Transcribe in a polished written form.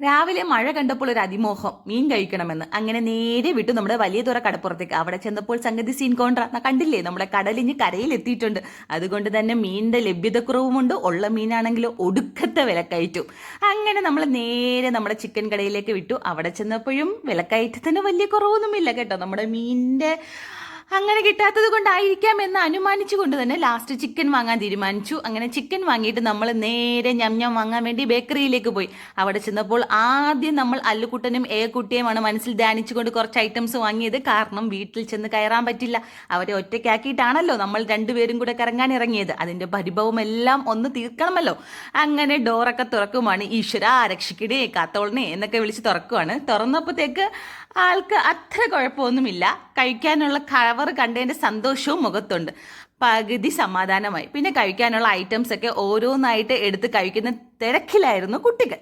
രാവിലെ മഴ കണ്ടപ്പോൾ ഒരു അതിമോഹം മീൻ കഴിക്കണമെന്ന് അങ്ങനെ നേരെ വിട്ടു നമ്മുടെ വലിയ തുറ കടപ്പുറത്തേക്ക്. അവിടെ ചെന്നപ്പോൾ സംഗതി സീൻ കോൺട്ര കണ്ടില്ലേ, നമ്മുടെ കടലിഞ്ഞ് കരയിൽ എത്തിയിട്ടുണ്ട്. അതുകൊണ്ട് തന്നെ മീനിന്റെ ലഭ്യതക്കുറവുമുണ്ട്, ഉള്ള മീനാണെങ്കിലും ഒടുക്കത്തെ വിലക്കയറ്റും. അങ്ങനെ നമ്മൾ നേരെ നമ്മുടെ ചിക്കൻ കടയിലേക്ക് വിട്ടു. അവിടെ ചെന്നപ്പോഴും വിലക്കയറ്റത്തിന് വലിയ കുറവൊന്നുമില്ല കേട്ടോ. നമ്മുടെ മീനിന്റെ അങ്ങനെ കിട്ടാത്തത് കൊണ്ടായിരിക്കാം എന്ന് അനുമാനിച്ചുകൊണ്ട് തന്നെ ലാസ്റ്റ് ചിക്കൻ വാങ്ങാൻ തീരുമാനിച്ചു. അങ്ങനെ ചിക്കൻ വാങ്ങിയിട്ട് നമ്മൾ നേരെ ഞം വാങ്ങാൻ വേണ്ടി ബേക്കറിയിലേക്ക് പോയി. അവിടെ ചെന്നപ്പോൾ ആദ്യം നമ്മൾ അല്ലുക്കുട്ടനും ഏക്കുട്ടിയുമാണ് മനസ്സിൽ ധ്യാനിച്ചുകൊണ്ട് കുറച്ച് ഐറ്റംസ് വാങ്ങിയത്. കാരണം വീട്ടിൽ ചെന്ന് കയറാൻ പറ്റില്ല, അവരെ ഒറ്റയ്ക്കാക്കിയിട്ടാണല്ലോ നമ്മൾ രണ്ടുപേരും കൂടെ കറങ്ങാൻ ഇറങ്ങിയത്. അതിൻ്റെ പരിഭവം എല്ലാം ഒന്ന് തീർക്കണമല്ലോ. അങ്ങനെ ഡോറൊക്കെ തുറക്കുമാണ്. ഈശ്വര രക്ഷിക്കണേ കാത്തോളണേ എന്നൊക്കെ വിളിച്ച് തുറക്കുവാണ്. തുറന്നപ്പോഴത്തേക്ക് ആൾക്ക് അത്ര കുഴപ്പമൊന്നുമില്ല. കഴിക്കാനുള്ള കവർ കണ്ടതിൻ്റെ സന്തോഷവും മുഖത്തുണ്ട്. പകുതി സമാധാനമായി. പിന്നെ കഴിക്കാനുള്ള ഐറ്റംസ് ഒക്കെ ഓരോന്നായിട്ട് എടുത്ത് കഴിക്കുന്ന തിരക്കിലായിരുന്നു കുട്ടികൾ.